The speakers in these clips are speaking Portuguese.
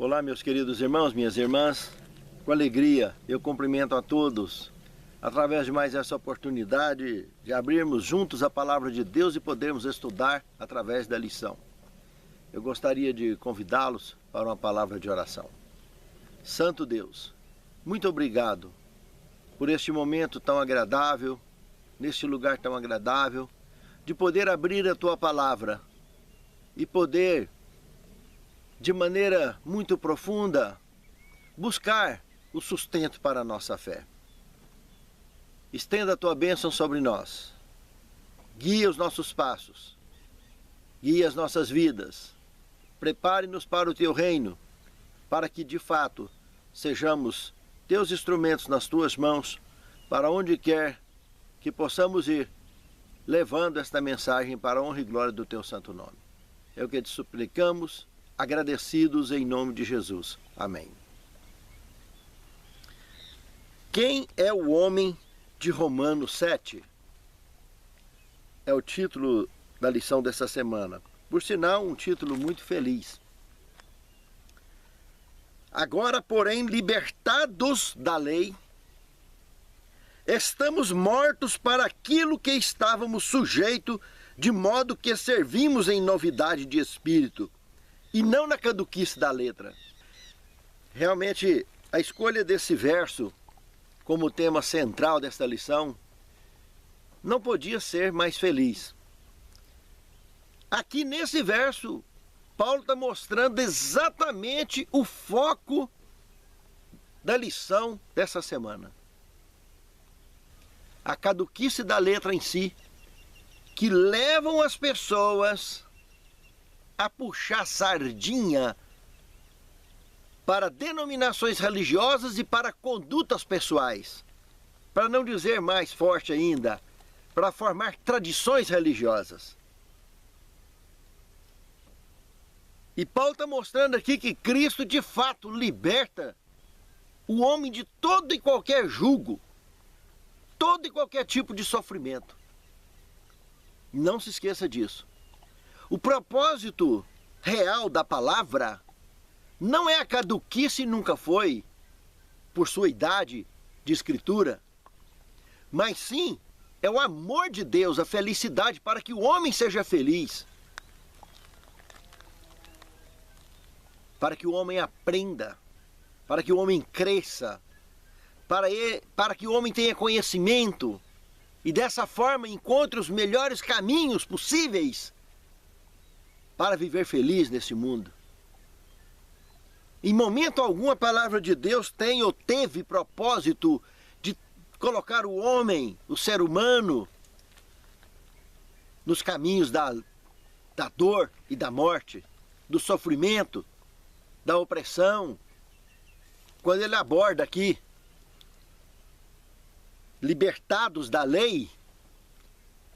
Olá, meus queridos irmãos, minhas irmãs. Com alegria eu cumprimento a todos através de mais essa oportunidade de abrirmos juntos a palavra de Deus e podermos estudar através da lição. Eu gostaria de convidá-los para uma palavra de oração. Santo Deus, muito obrigado por este momento tão agradável, neste lugar tão agradável, de poder abrir a Tua palavra e poder, de maneira muito profunda, buscar o sustento para a nossa fé. Estenda a Tua bênção sobre nós. Guia os nossos passos. Guia as nossas vidas. Prepare-nos para o Teu reino, para que, de fato, sejamos Teus instrumentos nas Tuas mãos, para onde quer que possamos ir, levando esta mensagem para a honra e glória do Teu santo nome. É o que te suplicamos, agradecidos em nome de Jesus. Amém. Quem é o homem de Romanos 7? É o título da lição dessa semana. Por sinal, um título muito feliz. Agora, porém, libertados da lei, estamos mortos para aquilo que estávamos sujeitos, de modo que servimos em novidade de espírito, e não na caduquice da letra. Realmente, a escolha desse verso como tema central desta lição não podia ser mais feliz. Aqui nesse verso, Paulo está mostrando exatamente o foco da lição dessa semana. A caduquice da letra em si, que levam as pessoas a puxar sardinha para denominações religiosas e para condutas pessoais. Para não dizer mais forte ainda, para formar tradições religiosas. E Paulo está mostrando aqui que Cristo de fato liberta o homem de todo e qualquer jugo, todo e qualquer tipo de sofrimento. Não se esqueça disso. O propósito real da palavra não é a caduquice, nunca foi, por sua idade de escritura, mas sim é o amor de Deus, a felicidade para que o homem seja feliz. Para que o homem aprenda, para que o homem cresça, para que o homem tenha conhecimento e dessa forma encontre os melhores caminhos possíveis para viver feliz nesse mundo. Em momento algum a palavra de Deus tem ou teve propósito de colocar o homem, o ser humano, nos caminhos da dor e da morte, do sofrimento, da opressão. Quando ele aborda aqui, libertados da lei,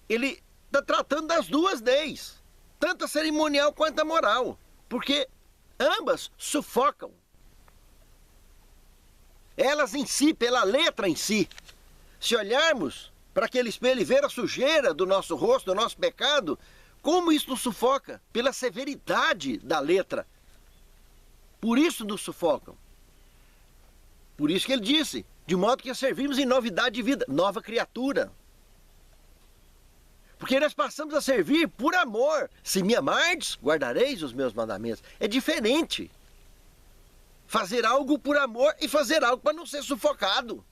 ele está tratando das duas leis, tanto a cerimonial quanto a moral, porque ambas sufocam. Elas em si, pela letra em si. Se olharmos para aquele espelho e ver a sujeira do nosso rosto, do nosso pecado, como isso nos sufoca? Pela severidade da letra. Por isso nos sufocam. Por isso que ele disse, de modo que servimos em novidade de vida, nova criatura. Porque nós passamos a servir por amor. Se me amardes, guardareis os meus mandamentos. É diferente. Fazer algo por amor e fazer algo para não ser sufocado.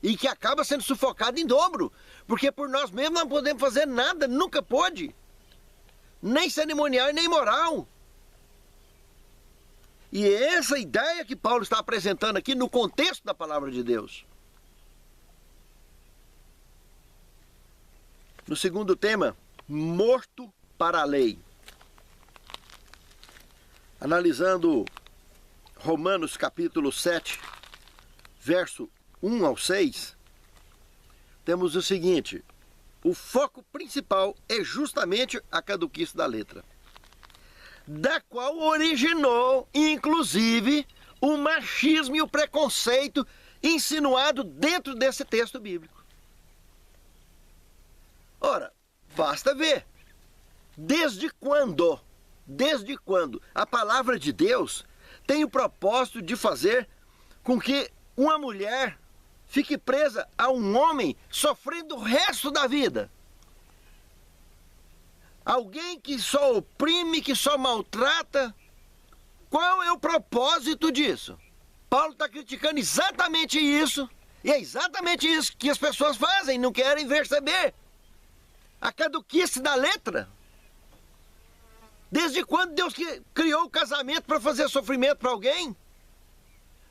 E que acaba sendo sufocado em dobro. Porque por nós mesmos não podemos fazer nada, nunca pôde. Nem cerimonial e nem moral. E é essa ideia que Paulo está apresentando aqui no contexto da palavra de Deus. No segundo tema, morto para a lei. Analisando Romanos capítulo 7, verso 1 ao 6, temos o seguinte: o foco principal é justamente a caduquice da letra, da qual originou, inclusive, o machismo e o preconceito insinuado dentro desse texto bíblico. Ora, basta ver. Desde quando a palavra de Deus tem o propósito de fazer com que uma mulher fique presa a um homem sofrendo o resto da vida. Alguém que só oprime, que só maltrata. Qual é o propósito disso? Paulo está criticando exatamente isso. E é exatamente isso que as pessoas fazem, não querem perceber. A caduquice da letra. Desde quando Deus criou o casamento para fazer sofrimento para alguém?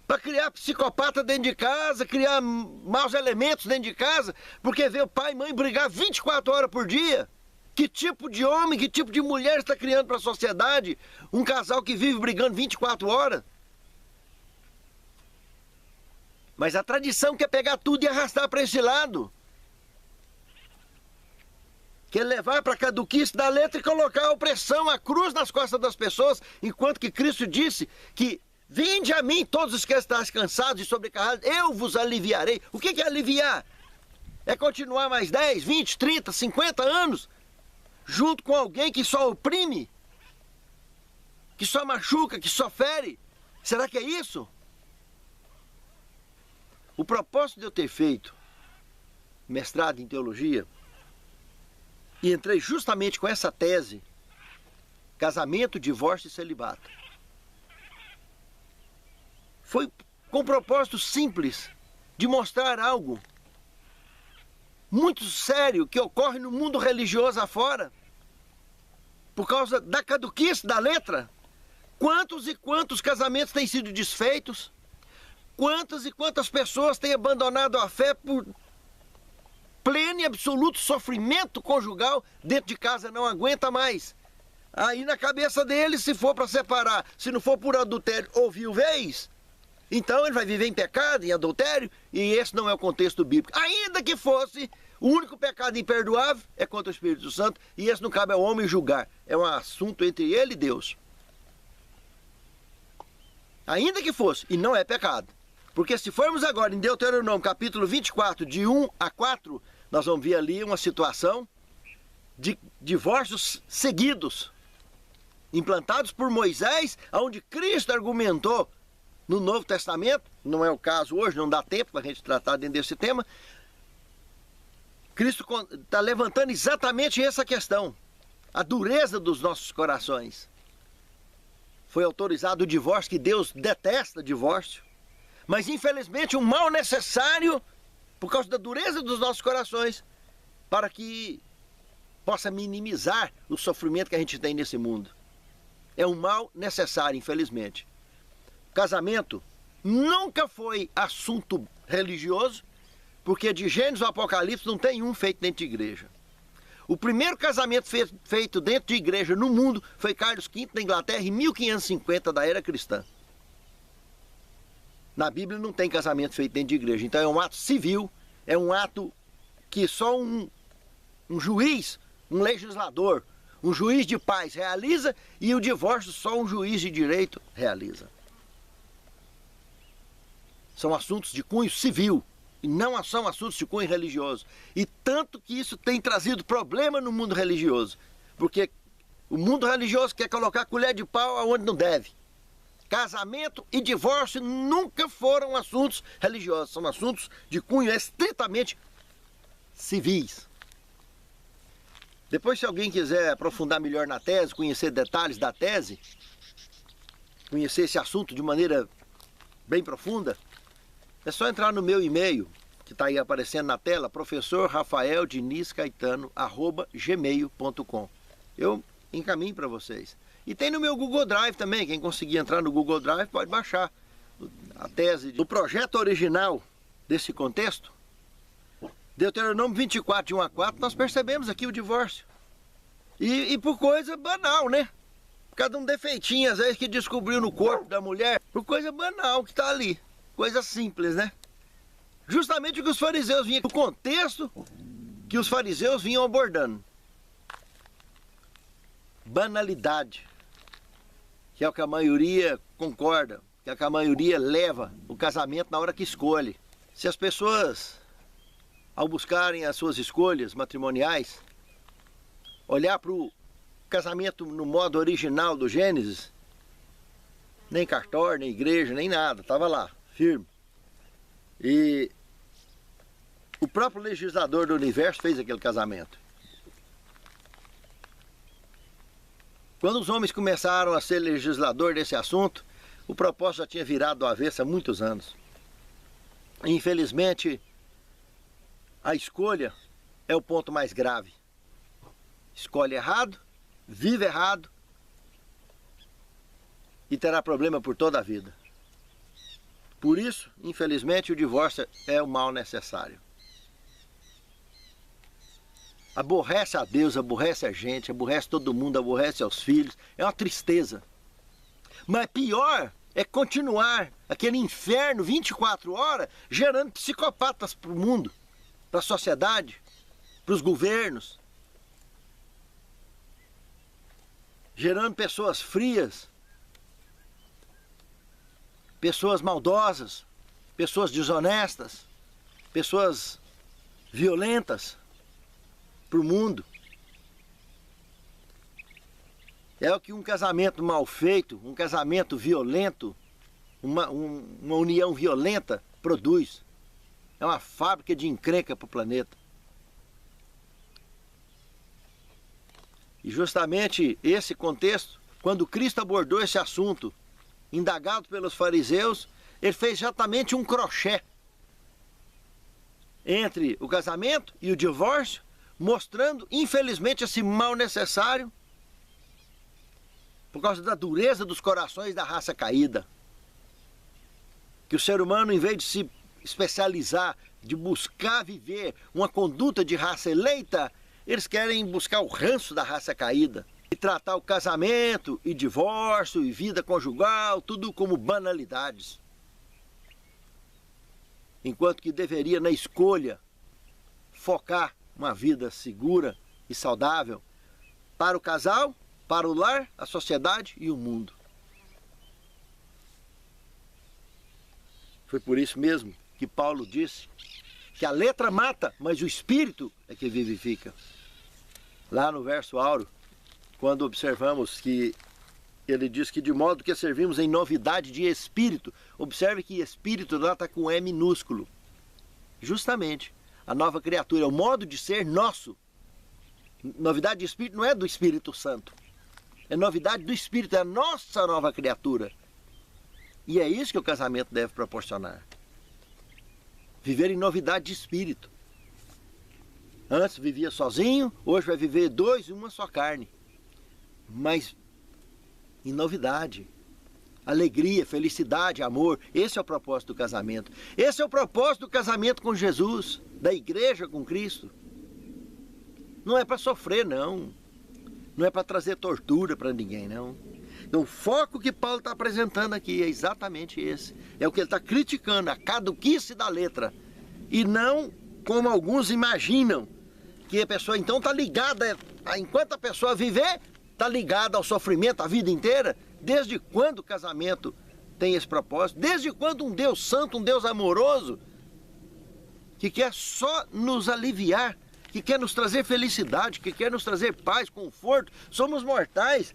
Para criar psicopata dentro de casa, criar maus elementos dentro de casa, porque vê o pai e mãe brigar 24 horas por dia. Que tipo de homem, que tipo de mulher está criando para a sociedade um casal que vive brigando 24 horas? Mas a tradição quer pegar tudo e arrastar para esse lado. Quer levar para a caduquice da letra e colocar a opressão, a cruz nas costas das pessoas, enquanto que Cristo disse que vinde a mim todos os que estáis cansados e sobrecarregados, eu vos aliviarei. O que é aliviar? É continuar mais 10, 20, 30, 50 anos junto com alguém que só oprime, que só machuca, que só fere? Será que é isso? O propósito de eu ter feito mestrado em teologia, e entrei justamente com essa tese, casamento, divórcio e celibato, foi com um propósito simples de mostrar algo muito sério que ocorre no mundo religioso afora, por causa da caduquice da letra. Quantos e quantos casamentos têm sido desfeitos? Quantas e quantas pessoas têm abandonado a fé por pleno e absoluto sofrimento conjugal? Dentro de casa não aguenta mais. Aí na cabeça deles, se for para separar, se não for por adultério ou viuvez, então ele vai viver em pecado, em adultério, e esse não é o contexto bíblico. Ainda que fosse, o único pecado imperdoável é contra o Espírito Santo, e esse não cabe ao homem julgar. É um assunto entre ele e Deus. Ainda que fosse, e não é pecado. Porque se formos agora em Deuteronômio capítulo 24, de 1 a 4, nós vamos ver ali uma situação de divórcios seguidos, implantados por Moisés, onde Cristo argumentou no Novo Testamento. Não é o caso hoje, não dá tempo para a gente tratar dentro desse tema. Cristo está levantando exatamente essa questão, a dureza dos nossos corações. Foi autorizado o divórcio, que Deus detesta divórcio, mas infelizmente um mal necessário por causa da dureza dos nossos corações, para que possa minimizar o sofrimento que a gente tem nesse mundo. É um mal necessário, infelizmente. Casamento nunca foi assunto religioso, porque de Gênesis ao Apocalipse não tem um feito dentro de igreja. O primeiro casamento feito dentro de igreja no mundo foi Carlos V da Inglaterra, em 1550, da era cristã. Na Bíblia não tem casamento feito dentro de igreja, então é um ato civil, é um ato que só um juiz, um legislador, um juiz de paz realiza, e o divórcio só um juiz de direito realiza. São assuntos de cunho civil e não são assuntos de cunho religioso. E tanto que isso tem trazido problema no mundo religioso, porque o mundo religioso quer colocar colher de pau aonde não deve. Casamento e divórcio nunca foram assuntos religiosos, são assuntos de cunho estritamente civis. Depois, se alguém quiser aprofundar melhor na tese, conhecer detalhes da tese, conhecer esse assunto de maneira bem profunda, é só entrar no meu e-mail, que está aí aparecendo na tela, professorrafaeldiniscaetano@gmail.com. Eu encaminho para vocês. E tem no meu Google Drive também, quem conseguir entrar no Google Drive pode baixar a tese do projeto original desse contexto. Deuteronômio 24, de 1 a 4, nós percebemos aqui o divórcio. E por coisa banal, né? Cada um defeitinho, às vezes, que descobriu no corpo da mulher, por coisa banal que está ali. Coisa simples, né? Justamente o que os fariseus vinham, o contexto que os fariseus vinham abordando. Banalidade. Que é o que a maioria concorda, que é o que a maioria leva o casamento na hora que escolhe. Se as pessoas, ao buscarem as suas escolhas matrimoniais, olhar para o casamento no modo original do Gênesis, nem cartório, nem igreja, nem nada, estava lá, firme. E o próprio legislador do universo fez aquele casamento. Quando os homens começaram a ser legislador desse assunto, o propósito já tinha virado do avesso há muitos anos. Infelizmente, a escolha é o ponto mais grave. Escolhe errado, vive errado e terá problema por toda a vida. Por isso, infelizmente, o divórcio é o mal necessário. Aborrece a Deus, aborrece a gente, aborrece todo mundo, aborrece aos filhos. É uma tristeza. Mas pior é continuar aquele inferno 24 horas gerando psicopatas para o mundo, para a sociedade, para os governos. Gerando pessoas frias, pessoas maldosas, pessoas desonestas, pessoas violentas para o mundo. É o que um casamento mal feito, um casamento violento, uma união violenta produz. É uma fábrica de encrenca para o planeta. E justamente esse contexto, quando Cristo abordou esse assunto, indagado pelos fariseus, ele fez exatamente um crochê entre o casamento e o divórcio, mostrando, infelizmente, esse mal necessário por causa da dureza dos corações da raça caída. Que o ser humano, em vez de se especializar, de buscar viver uma conduta de raça eleita, eles querem buscar o ranço da raça caída e tratar o casamento e divórcio e vida conjugal, tudo como banalidades. Enquanto que deveria, na escolha, focar uma vida segura e saudável para o casal, para o lar, a sociedade e o mundo. Foi por isso mesmo que Paulo disse que a letra mata, mas o espírito é que vivifica. Lá no verso áureo, quando observamos que ele diz que de modo que servimos em novidade de espírito, observe que espírito lá está com E minúsculo. Justamente, a nova criatura, o modo de ser nosso. Novidade de espírito não é do Espírito Santo. É novidade do espírito, é a nossa nova criatura. E é isso que o casamento deve proporcionar. Viver em novidade de espírito. Antes vivia sozinho, hoje vai viver dois em uma só carne. Mas em novidade. Alegria, felicidade, amor. Esse é o propósito do casamento. Esse é o propósito do casamento com Jesus, da igreja com Cristo. Não é para sofrer, não. Não é para trazer tortura para ninguém, não. Então, o foco que Paulo está apresentando aqui é exatamente esse. É o que ele está criticando, a caduquice da letra. E não como alguns imaginam, que a pessoa então está ligada, enquanto a pessoa viver, está ligada ao sofrimento a vida inteira. Desde quando o casamento tem esse propósito? Desde quando um Deus santo, um Deus amoroso, que quer só nos aliviar, que quer nos trazer felicidade, que quer nos trazer paz, conforto, somos mortais.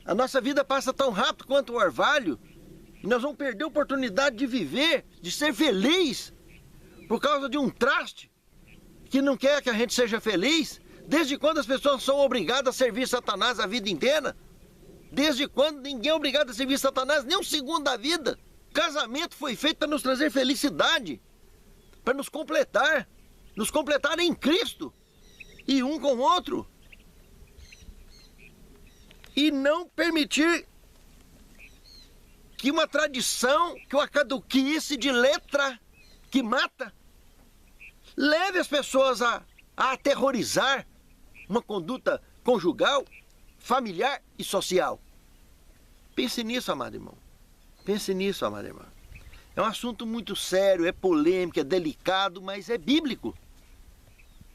A nossa vida passa tão rápido quanto o orvalho, e nós vamos perder a oportunidade de viver, de ser feliz, por causa de um traste que não quer que a gente seja feliz. Desde quando as pessoas são obrigadas a servir Satanás a vida inteira? Desde quando ninguém é obrigado a servir Satanás nem um segundo da vida? O casamento foi feito para nos trazer felicidade, para nos completar em Cristo, e um com o outro. E não permitir que uma tradição, que uma caduquice de letra que mata, leve as pessoas a aterrorizar uma conduta conjugal, familiar e social. Pense nisso, amado irmão. Pense nisso, amada irmã. É um assunto muito sério, é polêmico, é delicado, mas é bíblico.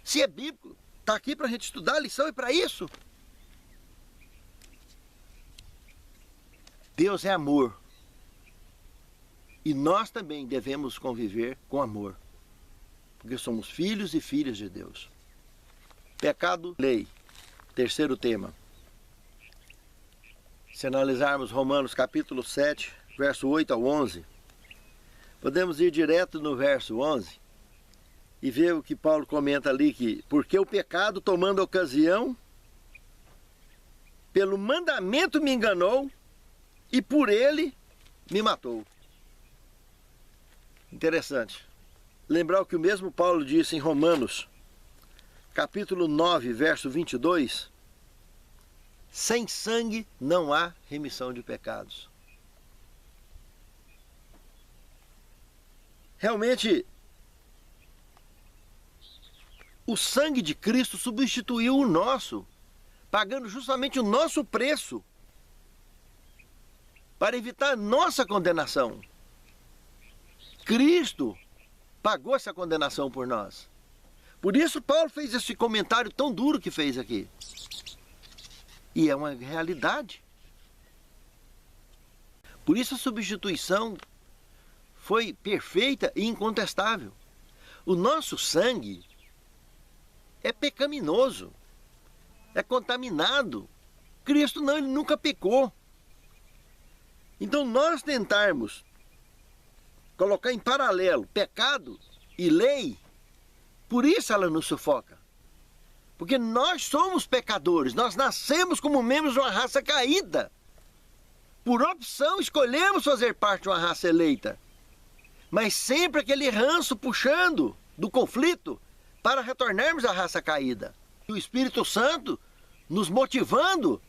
Se é bíblico, está aqui para a gente estudar, a lição é para isso. Deus é amor. E nós também devemos conviver com amor. Porque somos filhos e filhas de Deus. Pecado, lei. Terceiro tema. Se analisarmos Romanos capítulo 7, verso 8 ao 11, podemos ir direto no verso 11 e ver o que Paulo comenta ali, que porque o pecado, tomando ocasião, pelo mandamento me enganou e por ele me matou. Interessante. Lembrar o que o mesmo Paulo disse em Romanos, capítulo 9, verso 22, sem sangue não há remissão de pecados. Realmente, o sangue de Cristo substituiu o nosso, pagando justamente o nosso preço, para evitar a nossa condenação. Cristo pagou essa condenação por nós. Por isso Paulo fez esse comentário tão duro que fez aqui. E é uma realidade. Por isso a substituição foi perfeita e incontestável. O nosso sangue é pecaminoso, é contaminado. Cristo não, ele nunca pecou. Então nós tentarmos colocar em paralelo pecado e lei, por isso ela nos sufoca. Porque nós somos pecadores, nós nascemos como membros de uma raça caída. Por opção escolhemos fazer parte de uma raça eleita. Mas sempre aquele ranço puxando do conflito para retornarmos à raça caída. E o Espírito Santo nos motivando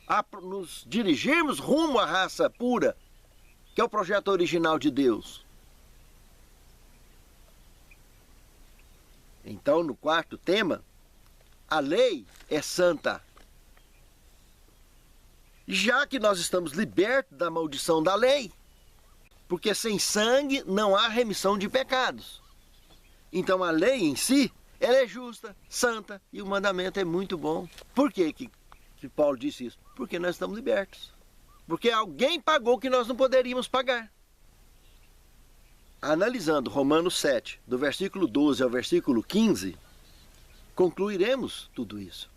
a nos dirigirmos rumo à raça pura, que é o projeto original de Deus. Então, no quarto tema, a lei é santa. Já que nós estamos libertos da maldição da lei, porque sem sangue não há remissão de pecados. Então a lei em si, ela é justa, santa, e o mandamento é muito bom. Por que Paulo disse isso? Porque nós estamos libertos. Porque alguém pagou que nós não poderíamos pagar. Analisando Romanos 7, do versículo 12 ao versículo 15, concluiremos tudo isso.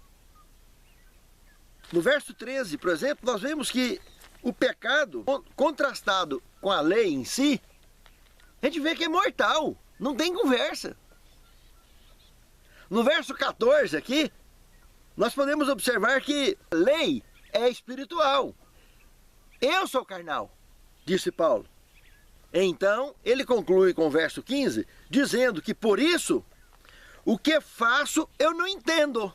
No verso 13, por exemplo, nós vemos que o pecado, contrastado com a lei em si, a gente vê que é mortal, não tem conversa. No verso 14 aqui, nós podemos observar que a lei é espiritual. Eu sou carnal, disse Paulo. Então, ele conclui com o verso 15, dizendo que por isso, o que faço eu não entendo,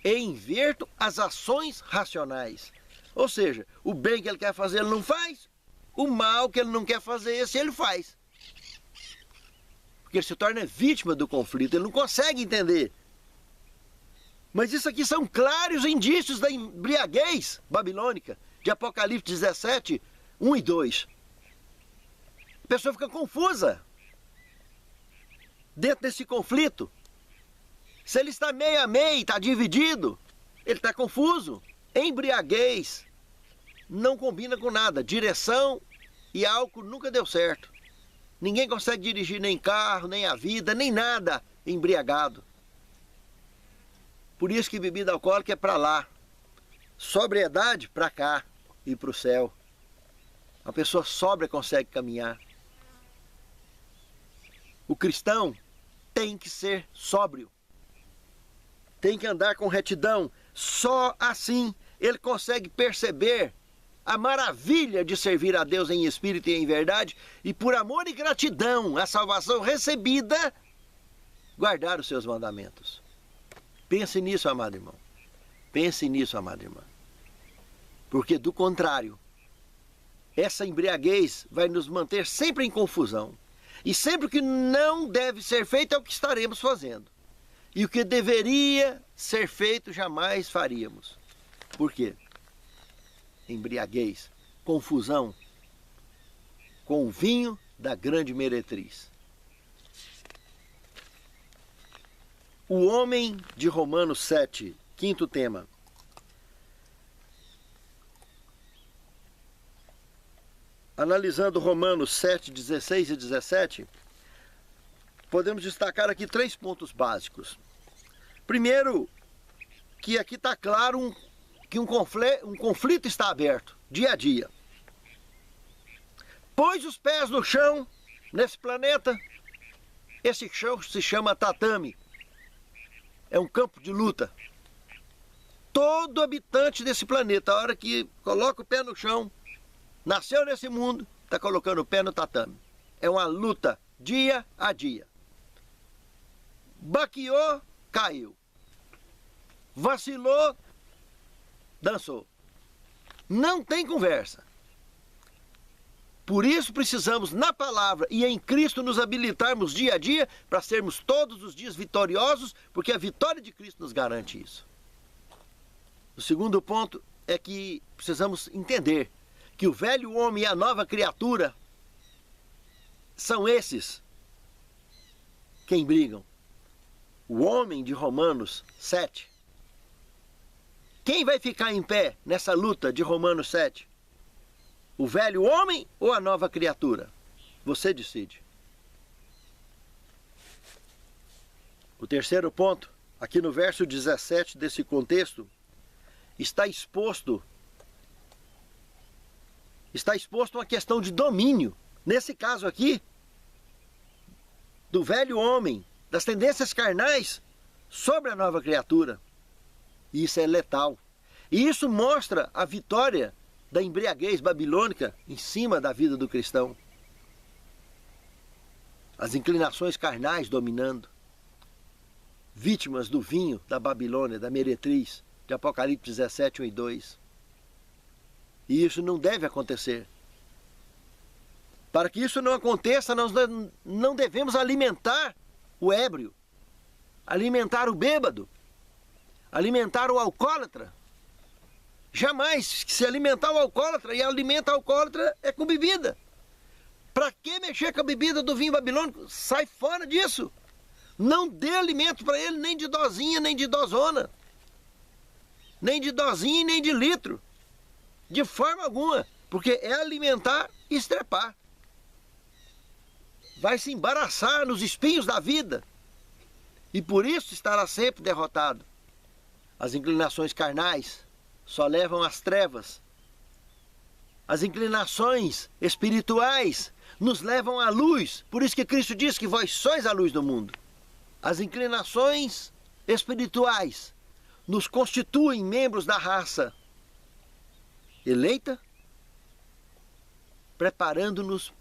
e inverto as ações racionais. Ou seja, o bem que ele quer fazer ele não faz, o mal que ele não quer fazer esse ele faz. Porque ele se torna vítima do conflito, ele não consegue entender. Mas isso aqui são claros indícios da embriaguez babilônica, de Apocalipse 17, 1 e 2. A pessoa fica confusa dentro desse conflito. Se ele está meio a meio, está dividido, ele está confuso. Embriaguez não combina com nada. Direção e álcool nunca deu certo. Ninguém consegue dirigir nem carro, nem a vida, nem nada embriagado. Por isso que bebida alcoólica é para lá. Sobriedade para cá e para o céu. A pessoa sóbria consegue caminhar. O cristão tem que ser sóbrio. Tem que andar com retidão. Só assim ele consegue perceber a maravilha de servir a Deus em espírito e em verdade, e por amor e gratidão à salvação recebida, guardar os seus mandamentos. Pense nisso, amado irmão. Pense nisso, amada irmã. Porque do contrário, essa embriaguez vai nos manter sempre em confusão. E sempre o que não deve ser feito é o que estaremos fazendo. E o que deveria ser feito jamais faríamos. Por quê? Embriaguez, confusão com o vinho da grande meretriz. O homem de Romanos 7, quinto tema. Analisando Romanos 7, 16 e 17, podemos destacar aqui 3 pontos básicos. Primeiro, que aqui está claro que um conflito está aberto, dia a dia. pôs os pés no chão, nesse planeta, esse chão se chama tatame. É um campo de luta. Todo habitante desse planeta, a hora que coloca o pé no chão, nasceu nesse mundo, está colocando o pé no tatame. É uma luta dia a dia. Baqueou, caiu. Vacilou, dançou. Não tem conversa. Por isso precisamos, na palavra e em Cristo, nos habilitarmos dia a dia para sermos todos os dias vitoriosos, porque a vitória de Cristo nos garante isso. O segundo ponto é que precisamos entender que o velho homem e a nova criatura são esses quem brigam. O homem de Romanos 7. Quem vai ficar em pé nessa luta de Romanos 7? O velho homem ou a nova criatura? Você decide. O terceiro ponto, aqui no verso 17 desse contexto, está exposto uma questão de domínio. Nesse caso aqui, do velho homem, das tendências carnais sobre a nova criatura. E isso é letal. E isso mostra a vitória da embriaguez babilônica em cima da vida do cristão. As inclinações carnais dominando. Vítimas do vinho da Babilônia, da meretriz, de Apocalipse 17, 1 e 2. E isso não deve acontecer. Para que isso não aconteça, nós não devemos alimentar o ébrio, alimentar o bêbado, alimentar o alcoólatra. Jamais se alimentar o alcoólatra, e alimenta o alcoólatra é com bebida. Para que mexer com a bebida do vinho babilônico? Sai fora disso. Não dê alimento para ele, nem de dosinha, nem de dosona. Nem de dosinha, nem de litro. De forma alguma. Porque é alimentar e estrepar. Vai se embaraçar nos espinhos da vida. E por isso estará sempre derrotado. As inclinações carnais só levam às trevas. As inclinações espirituais nos levam à luz. Por isso que Cristo diz que vós sois a luz do mundo. As inclinações espirituais nos constituem membros da raça eleita, preparando-nos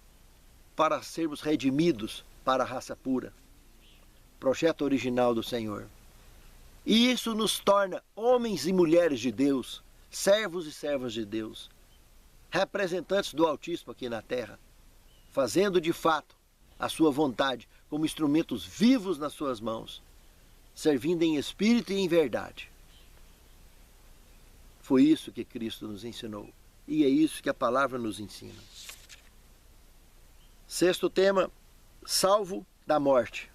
para sermos redimidos para a raça pura. Projeto original do Senhor. E isso nos torna homens e mulheres de Deus, servos e servas de Deus, representantes do Altíssimo aqui na terra, fazendo de fato a sua vontade como instrumentos vivos nas suas mãos, servindo em espírito e em verdade. Foi isso que Cristo nos ensinou. E é isso que a palavra nos ensina. Sexto tema, salvo da morte.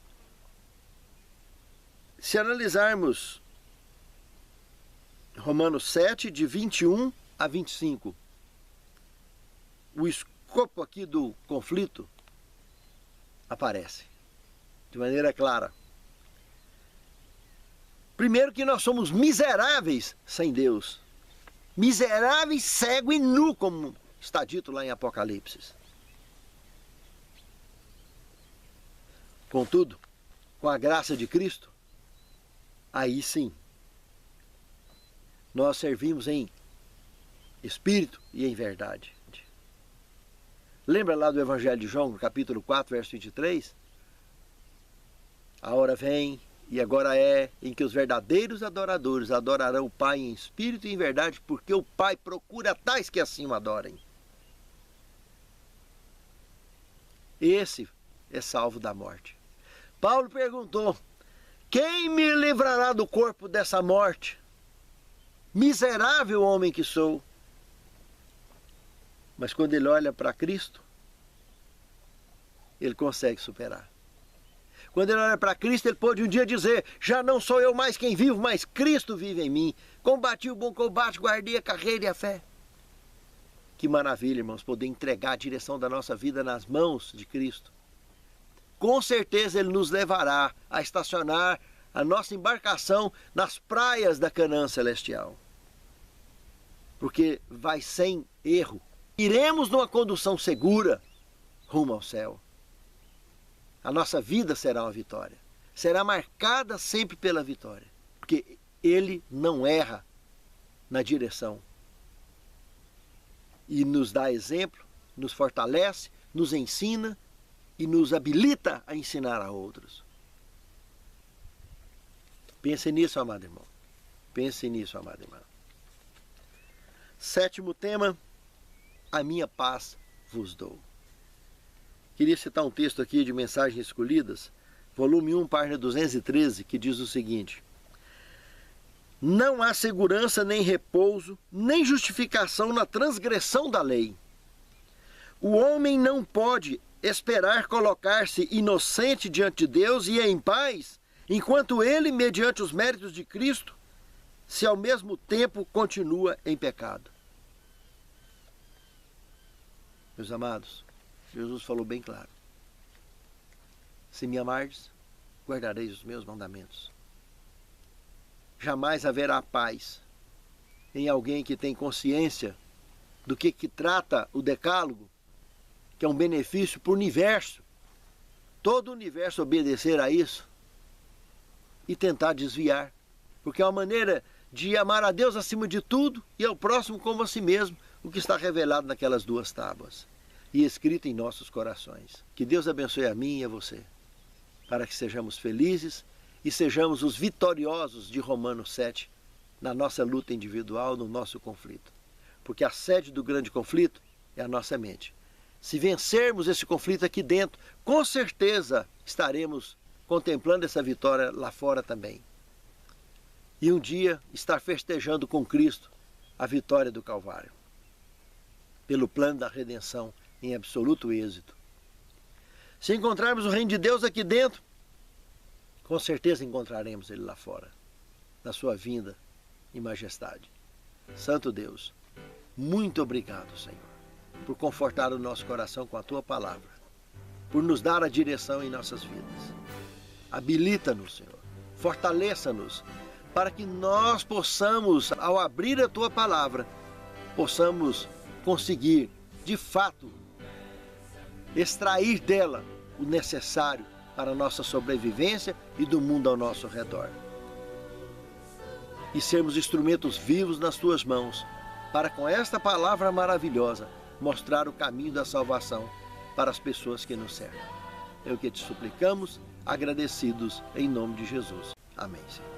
Se analisarmos Romanos 7, de 21 a 25, o escopo aqui do conflito aparece de maneira clara. Primeiro que nós somos miseráveis sem Deus. Miseráveis, cego e nu, como está dito lá em Apocalipse. Contudo, com a graça de Cristo, aí sim, nós servimos em espírito e em verdade. Lembra lá do Evangelho de João, no capítulo 4, verso 23? A hora vem, e agora é, em que os verdadeiros adoradores adorarão o Pai em espírito e em verdade, porque o Pai procura tais que assim o adorem. Esse é salvo da morte. Paulo perguntou: quem me livrará do corpo dessa morte? Miserável homem que sou. Mas quando ele olha para Cristo, ele consegue superar. Quando ele olha para Cristo, ele pode um dia dizer: já não sou eu mais quem vivo, mas Cristo vive em mim. Combati o bom combate, guardei a carreira e a fé. Que maravilha, irmãos, poder entregar a direção da nossa vida nas mãos de Cristo. Com certeza Ele nos levará a estacionar a nossa embarcação nas praias da Canaã celestial. Porque vai sem erro. Iremos numa condução segura, rumo ao céu. A nossa vida será uma vitória. Será marcada sempre pela vitória. Porque Ele não erra na direção. E nos dá exemplo, nos fortalece, nos ensina e nos habilita a ensinar a outros. Pense nisso, amado irmão. Pense nisso, amada irmã. 7º tema, a minha paz vos dou. Queria citar um texto aqui de Mensagens Escolhidas, volume 1, página 213, que diz o seguinte: não há segurança, nem repouso, nem justificação na transgressão da lei. O homem não pode esperar colocar-se inocente diante de Deus e em paz, enquanto ele, mediante os méritos de Cristo, se ao mesmo tempo continua em pecado. Meus amados, Jesus falou bem claro: se me amardes, guardareis os meus mandamentos. Jamais haverá paz em alguém que tem consciência do que trata o decálogo, que é um benefício para o universo, todo o universo obedecer a isso e tentar desviar, porque é uma maneira de amar a Deus acima de tudo e ao próximo como a si mesmo, o que está revelado naquelas 2 tábuas e escrito em nossos corações. Que Deus abençoe a mim e a você, para que sejamos felizes e sejamos os vitoriosos de Romanos 7 na nossa luta individual, no nosso conflito. Porque a sede do grande conflito é a nossa mente. Se vencermos esse conflito aqui dentro, com certeza estaremos contemplando essa vitória lá fora também. E um dia estar festejando com Cristo a vitória do Calvário, pelo plano da redenção em absoluto êxito. Se encontrarmos o reino de Deus aqui dentro, com certeza encontraremos Ele lá fora, na sua vinda em majestade. Santo Deus, muito obrigado, Senhor, por confortar o nosso coração com a Tua palavra, por nos dar a direção em nossas vidas. Habilita-nos, Senhor, fortaleça-nos, para que nós possamos, ao abrir a Tua palavra, possamos conseguir, de fato, extrair dela o necessário para a nossa sobrevivência e do mundo ao nosso redor. E sermos instrumentos vivos nas Tuas mãos, para com esta palavra maravilhosa, mostrar o caminho da salvação para as pessoas que nos cercam. É o que te suplicamos, agradecidos em nome de Jesus. Amém, Senhor.